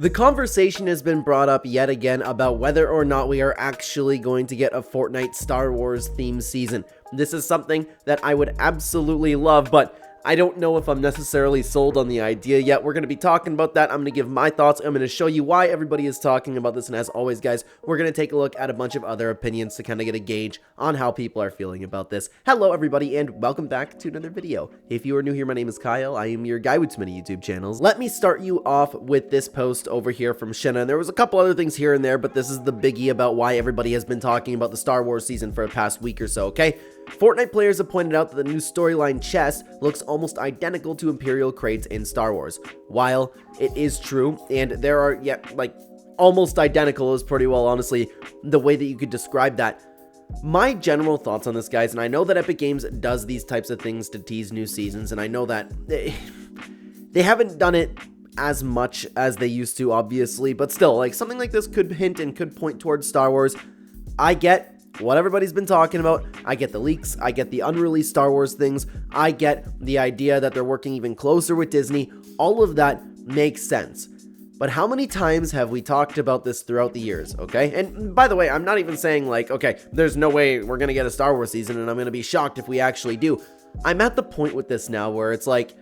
The conversation has been brought up yet again about whether or not we are actually going to get a Fortnite Star Wars themed season. This is something that I would absolutely love, but I don't know if I'm necessarily sold on the idea yet. We're going to be talking about that. I'm going to give my thoughts. I'm going to show you why everybody is talking about this. And as always, guys, we're going to take a look at a bunch of other opinions to kind of get a gauge on how people are feeling about this. Hello, everybody, and welcome back to another video. If you are new here, my name is Kyle. I am your guy with too many YouTube channels. Let me start you off with this post over here from Shenna. And there was a couple other things here and there, but this is the biggie about why everybody has been talking about the Star Wars season for the past week or so, okay? Fortnite players have pointed out that the new storyline chest looks almost identical to Imperial crates in Star Wars. While it is true, and there are, almost identical is pretty well, honestly, the way that you could describe that. My general thoughts on this, guys, and I know that Epic Games does these types of things to tease new seasons, and I know that they haven't done it as much as they used to, obviously, but still, like, something like this could hint and could point towards Star Wars. I get what everybody's been talking about. I get the leaks, I get the unreleased Star Wars things, I get the idea that they're working even closer with Disney. All of that makes sense. But how many times have we talked about this throughout the years, okay? And by the way, I'm not even saying like, okay, there's no way we're gonna get a Star Wars season and I'm gonna be shocked if we actually do. I'm at the point with this now where it's like,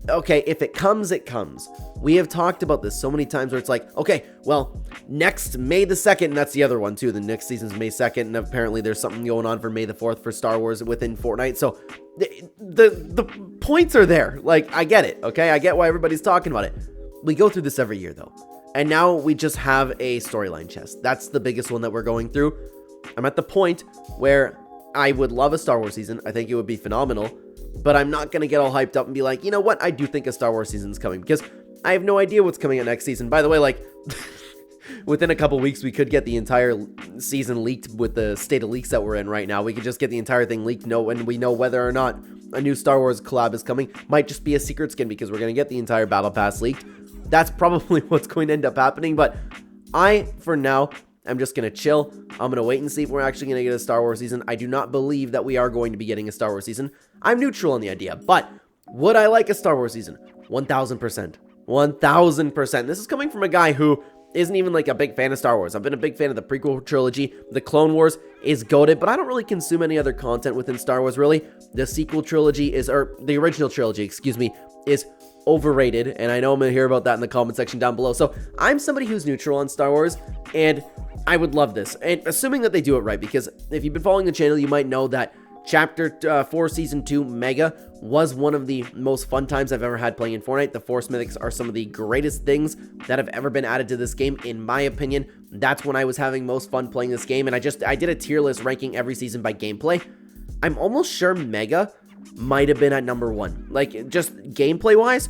okay, if it comes, it comes. We have talked about this so many times where it's like, okay, well, next May the 2nd, and that's the other one too, the next season's May 2nd, and apparently there's something going on for May the 4th for Star Wars within Fortnite, so the points are there. Like, I get it, okay? I get why everybody's talking about it. We go through this every year, though, and now we just have a storyline chest. That's the biggest one that we're going through. I'm at the point where I would love a Star Wars season. I think it would be phenomenal. But I'm not going to get all hyped up and be like, you know what, I do think a Star Wars season is coming, because I have no idea what's coming out next season. By the way, like, within a couple weeks, we could get the entire season leaked with the state of leaks that we're in right now. We could just get the entire thing leaked, and we know whether or not a new Star Wars collab is coming. Might just be a secret skin, because we're going to get the entire Battle Pass leaked. That's probably what's going to end up happening, but for now, I'm just going to chill. I'm going to wait and see if we're actually going to get a Star Wars season. I do not believe that we are going to be getting a Star Wars season. I'm neutral on the idea, but would I like a Star Wars season? 1000%. 1000%. This is coming from a guy who isn't even like a big fan of Star Wars. I've been a big fan of the prequel trilogy. The Clone Wars is goated, but I don't really consume any other content within Star Wars, really. The sequel trilogy or the original trilogy, excuse me, is overrated, and I know I'm going to hear about that in the comment section down below. So I'm somebody who's neutral on Star Wars, and I would love this, and assuming that they do it right, because if you've been following the channel, you might know that Chapter 4 Season 2 Mega was one of the most fun times I've ever had playing in Fortnite. The Force Mythics are some of the greatest things that have ever been added to this game, in my opinion. That's when I was having most fun playing this game, and I did a tier list ranking every season by gameplay. I'm almost sure Mega might have been at number 1. Like, just gameplay-wise,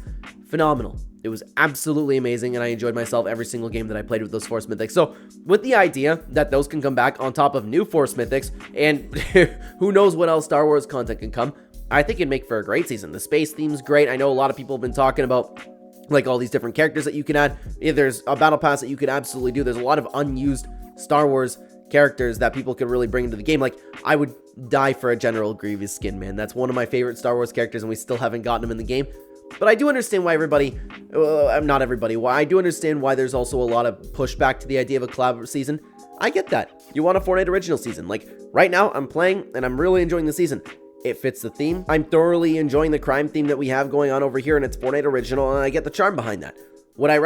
phenomenal. It was absolutely amazing, and I enjoyed myself every single game that I played with those Force Mythics. So, with the idea that those can come back on top of new Force Mythics, and who knows what else Star Wars content can come, I think it'd make for a great season. The space theme's great. I know a lot of people have been talking about, like, all these different characters that you can add. If there's a battle pass that you could absolutely do. There's a lot of unused Star Wars characters that people could really bring into the game. Like, I would die for a General Grievous skin, man. That's one of my favorite Star Wars characters, and we still haven't gotten him in the game. But I do understand why not everybody, why I do understand why there's also a lot of pushback to the idea of a collab season. I get that. You want a Fortnite original season. Like, right now, I'm playing, and I'm really enjoying the season. It fits the theme. I'm thoroughly enjoying the crime theme that we have going on over here, and it's Fortnite original, and I get the charm behind that. Would I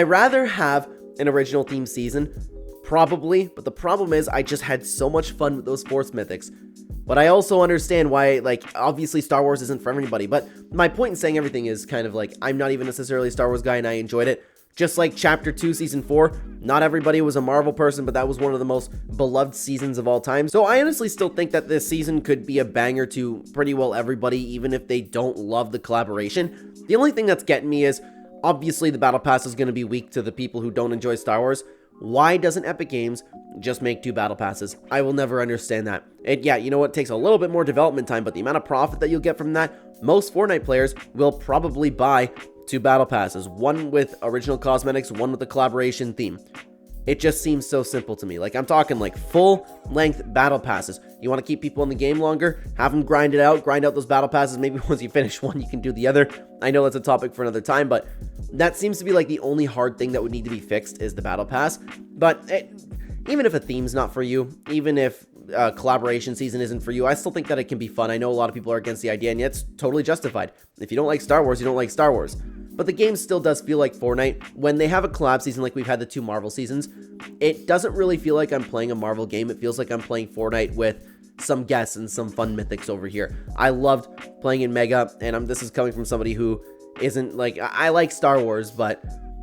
rather have an original theme season? Probably, but the problem is I just had so much fun with those Force Mythics. But I also understand why, like, obviously Star Wars isn't for everybody, but my point in saying everything is kind of like, I'm not even necessarily a Star Wars guy and I enjoyed it. Just like Chapter 2 Season 4, not everybody was a Marvel person, but that was one of the most beloved seasons of all time. So I honestly still think that this season could be a banger to pretty well everybody, even if they don't love the collaboration. The only thing that's getting me is, obviously the Battle Pass is going to be weak to the people who don't enjoy Star Wars. Why doesn't Epic Games just make 2 battle passes? I will never understand that. And yeah, you know what, it takes a little bit more development time, but the amount of profit that you'll get from that, most Fortnite players will probably buy 2 battle passes. One with original cosmetics, one with the collaboration theme. It just seems so simple to me. Like, I'm talking like full-length battle passes. You want to keep people in the game longer? Have them grind out those battle passes. Maybe once you finish one, you can do the other. I know that's a topic for another time, but that seems to be like the only hard thing that would need to be fixed is the battle pass. But even if a theme's not for you, even if collaboration season isn't for you, I still think that it can be fun. I know a lot of people are against the idea, and yet it's totally justified. If you don't like Star Wars, you don't like Star Wars. But the game still does feel like Fortnite. When they have a collab season like we've had the 2 Marvel seasons, it doesn't really feel like I'm playing a Marvel game. It feels like I'm playing Fortnite with some guests and some fun mythics over here. I loved playing in Mega, and this is coming from somebody who isn't like, I like Star Wars, but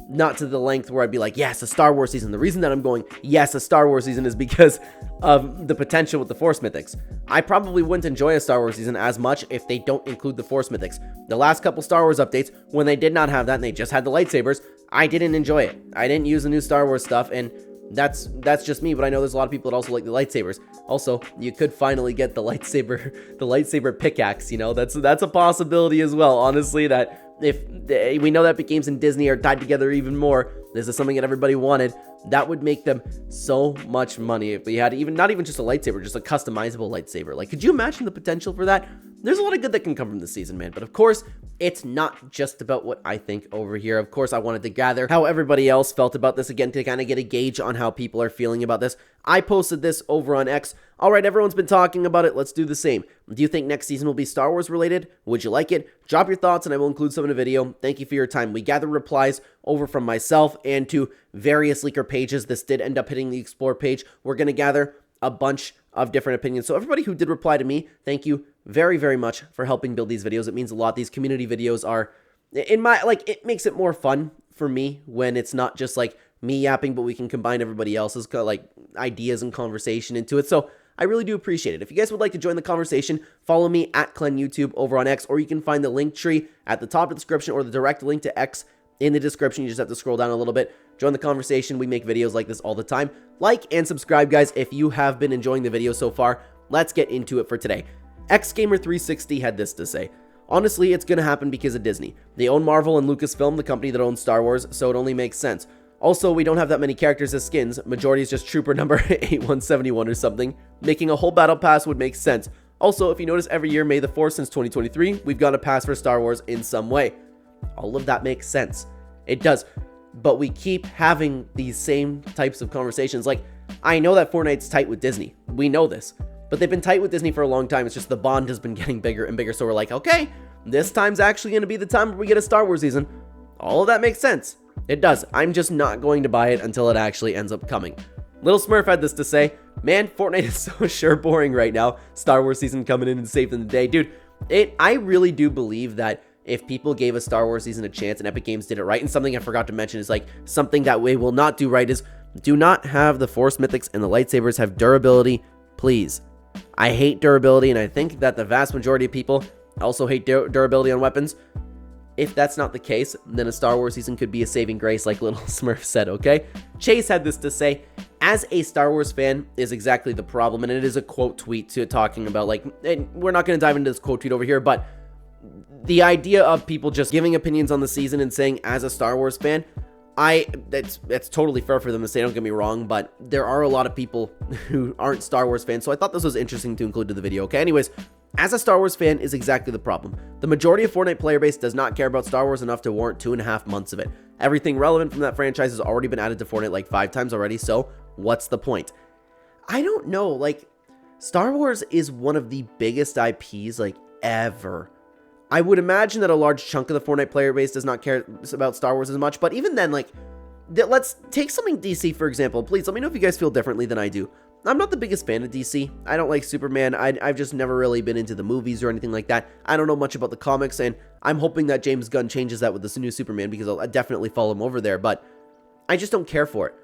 not to the length where I'd be like, yes, a Star Wars season. The reason that I'm going, yes, a Star Wars season is because of the potential with the Force Mythics. I probably wouldn't enjoy a Star Wars season as much if they don't include the Force Mythics. The last couple Star Wars updates, when they did not have that and they just had the lightsabers, I didn't enjoy it. I didn't use the new Star Wars stuff, and that's just me, but I know there's a lot of people that also like the lightsabers. Also, you could finally get the lightsaber pickaxe, you know, that's a possibility as well. Honestly, that if we know that games in Disney are tied together even more, this is something that everybody wanted. That would make them so much money if we had not even just a lightsaber, just a customizable lightsaber. Like, could you imagine the potential for that? There's a lot of good that can come from this season, man. But of course, it's not just about what I think over here. Of course, I wanted to gather how everybody else felt about this again to kind of get a gauge on how people are feeling about this. I posted this over on X. All right, everyone's been talking about it. Let's do the same. Do you think next season will be Star Wars related? Would you like it? Drop your thoughts and I will include some in a video. Thank you for your time. We gathered replies over from myself and to various leaker pages. This did end up hitting the Explore page. We're going to gather a bunch of different opinions. So everybody who did reply to me, thank you very, very much for helping build these videos. It means a lot. These community videos are, it makes it more fun for me when it's not just like me yapping, but we can combine everybody else's like ideas and conversation into it. So I really do appreciate it. If you guys would like to join the conversation, follow me at Clen YouTube over on X, or you can find the link tree at the top of the description or the direct link to X in the description. You just have to scroll down a little bit. Join the conversation. We make videos like this all the time. Like and subscribe, guys, if you have been enjoying the video so far. Let's get into it for today. XGamer360 had this to say. Honestly, it's going to happen because of Disney. They own Marvel and Lucasfilm, the company that owns Star Wars, so it only makes sense. Also, we don't have that many characters as skins. Majority is just trooper number 8171 or something. Making a whole battle pass would make sense. Also, if you notice, every year, May the 4th since 2023, we've got a pass for Star Wars in some way. All of that makes sense. It does. But we keep having these same types of conversations. Like, I know that Fortnite's tight with Disney. We know this. But they've been tight with Disney for a long time. It's just the bond has been getting bigger and bigger. So we're like, okay, this time's actually going to be the time where we get a Star Wars season. All of that makes sense. It does. I'm just not going to buy it until it actually ends up coming. Little Smurf had this to say, man, Fortnite is so sure boring right now. Star Wars season coming in and saving the day. Dude, I really do believe that if people gave a Star Wars season a chance and Epic Games did it right, and something I forgot to mention is like something that we will not do right is do not have the Force Mythics and the lightsabers have durability, please. I hate durability, and I think that the vast majority of people also hate durability on weapons. If that's not the case, then a Star Wars season could be a saving grace like Little Smurf said, okay? Chase had this to say, as a Star Wars fan is exactly the problem, and it is a quote tweet to talking about, like, and we're not going to dive into this quote tweet over here, but the idea of people just giving opinions on the season and saying, as a Star Wars fan, that's totally fair for them to say, don't get me wrong, but there are a lot of people who aren't Star Wars fans, so I thought this was interesting to include to the video, okay? Anyways, as a Star Wars fan is exactly the problem. The majority of Fortnite player base does not care about Star Wars enough to warrant 2.5 months of it. Everything relevant from that franchise has already been added to Fortnite like 5 times already, so what's the point? I don't know, like, Star Wars is one of the biggest IPs, like, ever. I would imagine that a large chunk of the Fortnite player base does not care about Star Wars as much, but even then, like, let's take something DC, for example. Please let me know if you guys feel differently than I do. I'm not the biggest fan of DC. I don't like Superman. I've just never really been into the movies or anything like that. I don't know much about the comics, and I'm hoping that James Gunn changes that with this new Superman because I'll definitely follow him over there, but I just don't care for it.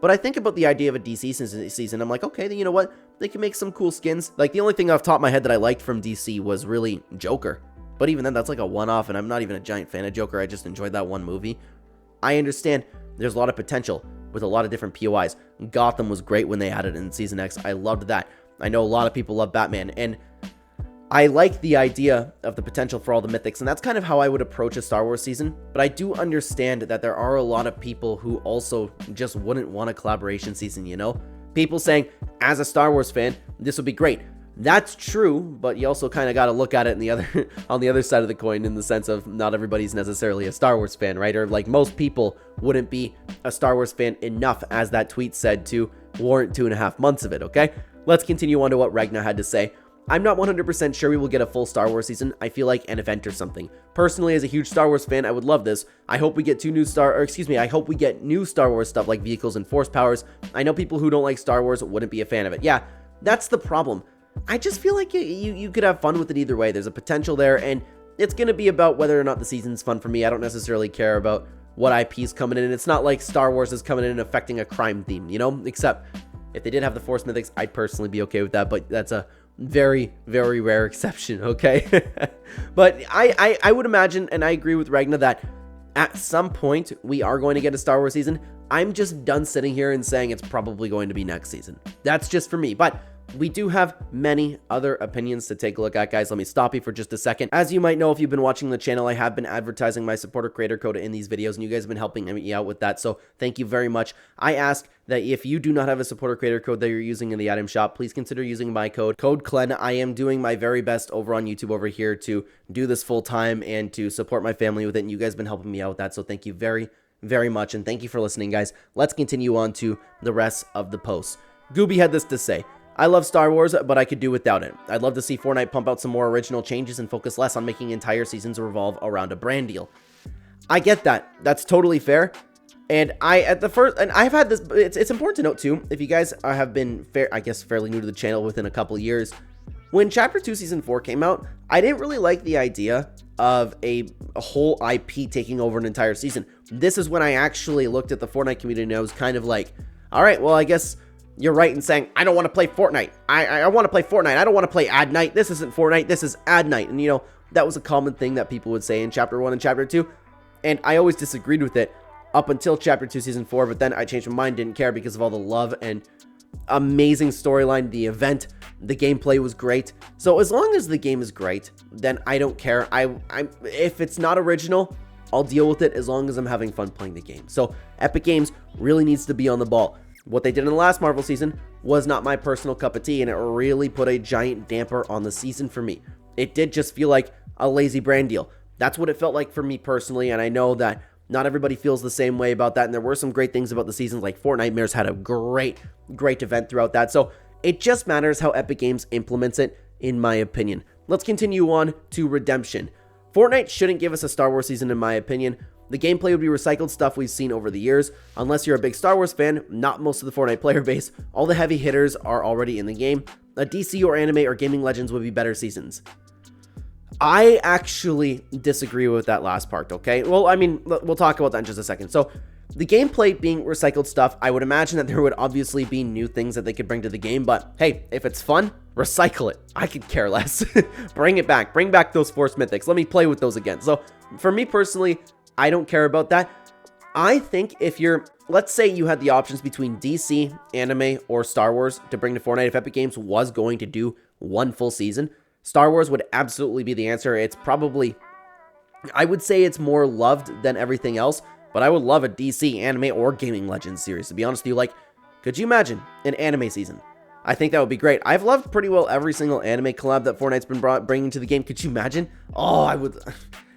But I think about the idea of a DC season. I'm like, okay, then you know what? They can make some cool skins. Like, the only thing off the top of my head that I liked from DC was really Joker. But even then, that's like a one-off, and I'm not even a giant fan of Joker. I just enjoyed that one movie. I understand there's a lot of potential with a lot of different POIs. Gotham was great when they added it in Season X. I loved that. I know a lot of people love Batman, and I like the idea of the potential for all the mythics, and that's kind of how I would approach a Star Wars season, but I do understand that there are a lot of people who also just wouldn't want a collaboration season, you know? People saying, as a Star Wars fan, this would be great. That's true, but you also kind of got to look at it in the other on the other side of the coin, in the sense of not everybody's necessarily a Star Wars fan, right? Or like most people wouldn't be a Star Wars fan enough, as that tweet said, to warrant 2.5 months of it, okay? Let's continue on to what Ragna had to say. I'm not 100% sure we will get a full Star Wars season. I feel like an event or something. Personally, as a huge Star Wars fan, I would love this. I hope we get I hope we get new Star Wars stuff like vehicles and force powers. I know people who don't like Star Wars wouldn't be a fan of it. Yeah, that's the problem. I just feel like you could have fun with it either way. There's a potential there, and it's going to be about whether or not the season's fun for me. I don't necessarily care about what IP's coming in. It's not like Star Wars is coming in and affecting a crime theme, you know? Except if they did have the Force Mythics, I'd personally be okay with that, but that's a very, very rare exception, okay? But I would imagine, and I agree with Ragna, that at some point we are going to get a Star Wars season. I'm just done sitting here and saying it's probably going to be next season. That's just for me, but we do have many other opinions to take a look at, guys. Let me stop you for just a second. As you might know, if you've been watching the channel, I have been advertising my supporter creator code in these videos, and you guys have been helping me out with that, so thank you very much. I ask that if you do not have a supporter creator code that you're using in the item shop, please consider using my code Clen. I am doing my very best over on YouTube over here to do this full time and to support my family with it, and you guys have been helping me out with that, so thank you very, very much, and thank you for listening, guys. Let's continue on to the rest of the posts. Gooby had this to say: I love Star Wars, but I could do without it. I'd love to see Fortnite pump out some more original changes and focus less on making entire seasons revolve around a brand deal. I get that. That's totally fair. And I've had this, it's important to note too, if you guys have been fairly new to the channel within a couple years, when Chapter 2 Season 4 came out, I didn't really like the idea of a whole IP taking over an entire season. This is when I actually looked at the Fortnite community and I was kind of like, all right, well, I guess you're right in saying, I don't want to play Fortnite. I want to play Fortnite. I don't want to play Ad Night. This isn't Fortnite. This is Ad Night. And, you know, that was a common thing that people would say in Chapter 1 and Chapter 2. And I always disagreed with it up until Chapter 2 Season 4. But then I changed my mind, didn't care because of all the love and amazing storyline, the event, the gameplay was great. So as long as the game is great, then I don't care. If it's not original, I'll deal with it as long as I'm having fun playing the game. So Epic Games really needs to be on the ball. What they did in the last Marvel season was not my personal cup of tea, and it really put a giant damper on the season for me. It did just feel like a lazy brand deal. That's what it felt like for me personally, and I know that not everybody feels the same way about that, and there were some great things about the season, like Fortnitemares had a great event throughout that. So it just matters how Epic Games implements it, in my opinion. Let's continue on to Redemption. Fortnite shouldn't give us a Star Wars season, in my opinion. The gameplay would be recycled stuff we've seen over the years. Unless you're a big Star Wars fan, not most of the Fortnite player base, all the heavy hitters are already in the game. A DC or anime or gaming legends would be better seasons. I actually disagree with that last part, okay? Well, I mean, we'll talk about that in just a second. So, the gameplay being recycled stuff, I would imagine that there would obviously be new things that they could bring to the game, but hey, if it's fun, recycle it. I could care less. Bring it back. Bring back those Force Mythics. Let me play with those again. So, for me personally, I don't care about that. I think if let's say you had the options between DC, anime, or Star Wars to bring to Fortnite, if Epic Games was going to do one full season, Star Wars would absolutely be the answer. It's probably, I would say it's more loved than everything else, but I would love a DC, anime, or Gaming Legends series. To be honest with you, like, could you imagine an anime season? I think that would be great. I've loved pretty well every single anime collab that Fortnite's been bringing to the game. Could you imagine? Oh, I would.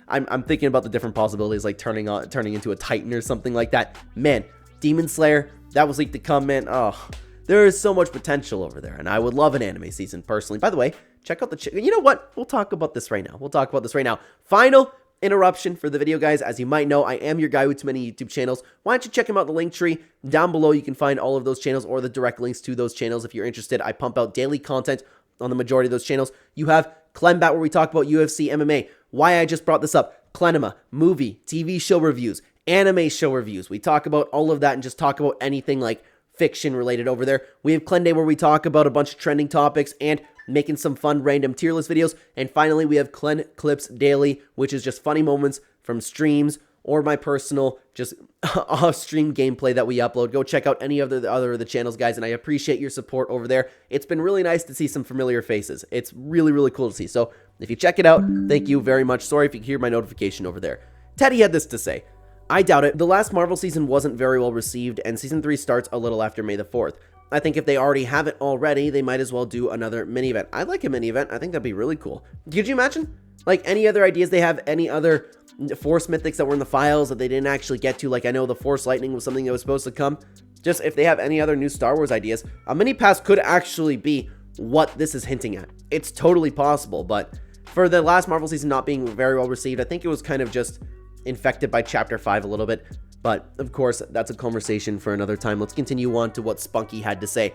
I'm thinking about the different possibilities, like turning into a Titan or something like that. Man, Demon Slayer, that was leaked to come, man. Oh, there is so much potential over there, and I would love an anime season personally. By the way, check out you know what? We'll talk about this right now. Final interruption for the video, guys. As you might know, I am your guy with too many YouTube channels. Why don't you check them out in the link tree down below? You can find all of those channels or the direct links to those channels if you're interested. I pump out daily content on the majority of those channels. You have Clenbat, where we talk about UFC, MMA. Why I just brought this up: Clenema, movie, TV show reviews, anime show reviews. We talk about all of that and just talk about anything like fiction related over there. We have Clenday, where we talk about a bunch of trending topics and making some fun random tier list videos. And finally, we have ClenClipsDaily, which is just funny moments from streams or my personal just off-stream gameplay that we upload. Go check out any of the other of the channels, guys, and I appreciate your support over there. It's been really nice to see some familiar faces. It's really, really cool to see. So if you check it out, thank you very much. Sorry if you can hear my notification over there. Teddy had this to say: I doubt it. The last Marvel season wasn't very well received, and season 3 starts a little after May the 4th. I think if they already have it already, they might as well do another mini event. I'd like a mini event. I think that'd be really cool. Could you imagine? Like, any other ideas they have, any other Force mythics that were in the files that they didn't actually get to? Like, I know the Force Lightning was something that was supposed to come. Just if they have any other new Star Wars ideas, a mini pass could actually be what this is hinting at. It's totally possible, but for the last Marvel season not being very well received, I think it was kind of just infected by Chapter 5 a little bit. But, of course, that's a conversation for another time. Let's continue on to what Spunky had to say.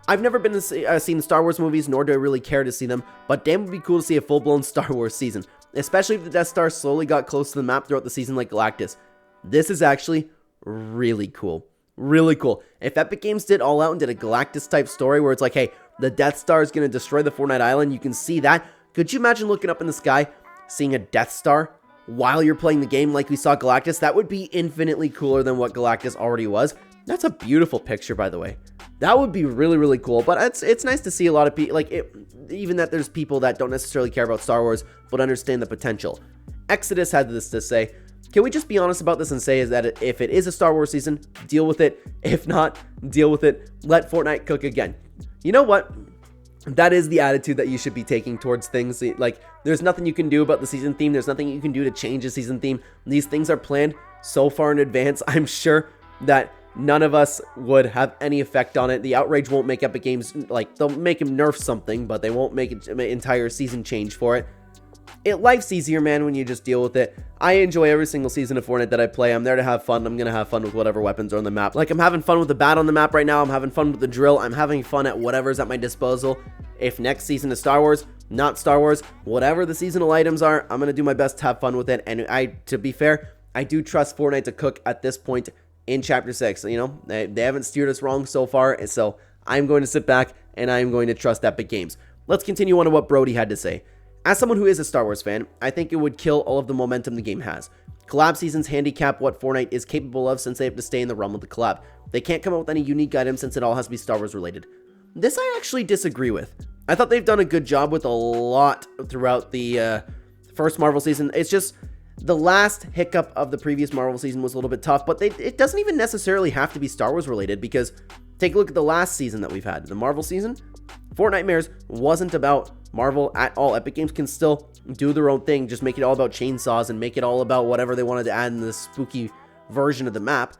I've never been to seen Star Wars movies, nor do I really care to see them, but damn, it would be cool to see a full-blown Star Wars season, especially if the Death Star slowly got close to the map throughout the season like Galactus. This is actually really cool. Really cool. If Epic Games did all out and did a Galactus-type story where it's like, hey, the Death Star is going to destroy the Fortnite Island, you can see that. Could you imagine looking up in the sky, seeing a Death Star while you're playing the game like we saw Galactus? That would be infinitely cooler than what Galactus already was. That's a beautiful picture, by the way. That would be really, really cool. But it's nice to see a lot of people, like, even that there's people that don't necessarily care about Star Wars, but understand the potential. Exodus had this to say: can we just be honest about this and say is that if it is a Star Wars season, deal with it. If not, deal with it. Let Fortnite cook again. You know what? That is the attitude that you should be taking towards things. Like, there's nothing you can do about the season theme. There's nothing you can do to change the season theme. These things are planned so far in advance. I'm sure that none of us would have any effect on it. The outrage won't make Epic Games, like, they'll make him nerf something, but they won't make an entire season change for it. Life's easier, man, when you just deal with it. I enjoy every single season of Fortnite that I play. I'm there to have fun. I'm going to have fun with whatever weapons are on the map. Like, I'm having fun with the bat on the map right now. I'm having fun with the drill. I'm having fun at whatever's at my disposal. If next season is Star Wars, not Star Wars, whatever the seasonal items are, I'm going to do my best to have fun with it. And to be fair, I do trust Fortnite to cook at this point in Chapter 6. You know, they haven't steered us wrong so far. So I'm going to sit back and I'm going to trust Epic Games. Let's continue on to what Brody had to say. As someone who is a Star Wars fan, I think it would kill all of the momentum the game has. Collab seasons handicap what Fortnite is capable of since they have to stay in the realm of the collab. They can't come up with any unique items since it all has to be Star Wars related. This I actually disagree with. I thought they've done a good job with a lot throughout the first Marvel season. It's just the last hiccup of the previous Marvel season was a little bit tough, but it doesn't even necessarily have to be Star Wars related, because take a look at the last season that we've had, the Marvel season. Fortnitemares wasn't about Marvel at all. Epic Games can still do their own thing, just make it all about chainsaws and make it all about whatever they wanted to add in the spooky version of the map.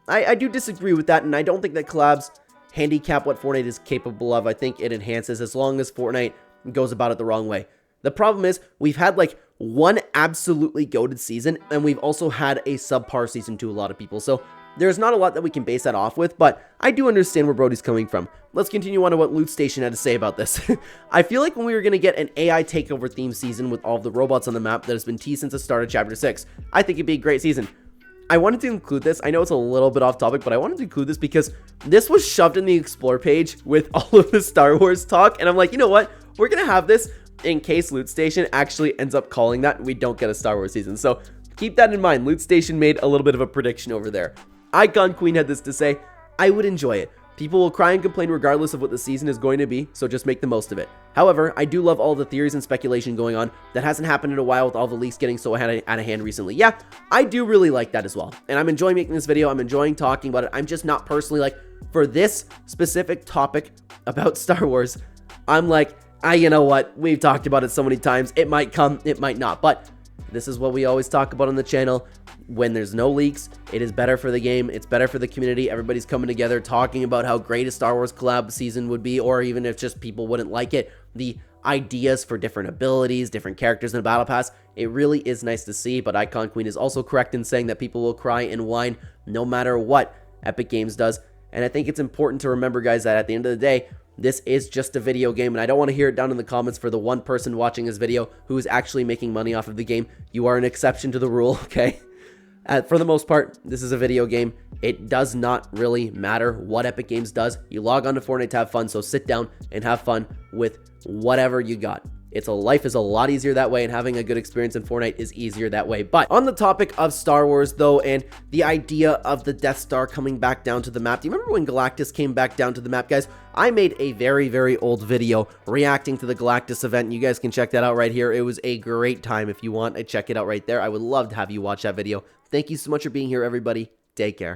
I do disagree with that, and I don't think that collabs handicap what Fortnite is capable of. I think it enhances as long as Fortnite goes about it the wrong way. The problem is we've had like one absolutely goated season, and we've also had a subpar season to a lot of people. So there's not a lot that we can base that off with, but I do understand where Brody's coming from. Let's continue on to what Loot Station had to say about this. I feel like when we were going to get an AI takeover theme season with all of the robots on the map that has been teased since the start of Chapter 6, I think it'd be a great season. I wanted to include this. I know it's a little bit off topic, but I wanted to include this because this was shoved in the Explore page with all of the Star Wars talk, and I'm like, you know what? We're going to have this in case Loot Station actually ends up calling that and we don't get a Star Wars season. So keep that in mind. Loot Station made a little bit of a prediction over there. Icon Queen had this to say: I would enjoy it. People will cry and complain regardless of what the season is going to be, so just make the most of it. However, I do love all the theories and speculation going on. That hasn't happened in a while with all the leaks getting so out of hand recently. Yeah, I do really like that as well. And I'm enjoying making this video. I'm enjoying talking about it. I'm just not personally like, for this specific topic about Star Wars, I'm like, you know what? We've talked about it so many times. It might come, it might not. But this is what we always talk about on the channel. When there's no leaks, it is better for the game. It's better for the community. Everybody's coming together talking about how great a Star Wars collab season would be, or even if just people wouldn't like it, the ideas for different abilities, different characters in the battle pass. It really is nice to see, but Icon Queen is also correct in saying that people will cry and whine no matter what Epic Games does. And I think it's important to remember, guys, that at the end of the day, this is just a video game, and I don't want to hear it down in the comments for the one person watching this video who is actually making money off of the game. You are an exception to the rule, okay? For the most part, this is a video game. It does not really matter what Epic Games does. You log on to Fortnite to have fun, so sit down and have fun with whatever you got. Life is a lot easier that way, and having a good experience in Fortnite is easier that way. But on the topic of Star Wars though, and the idea of the Death Star coming back down to the map, do you remember when Galactus came back down to the map, guys? I made a very old video reacting to the Galactus event. You guys can check that out right here. It was a great time. If you want to check it out right there, I would love to have you watch that video. Thank you so much for being here, everybody. Take care.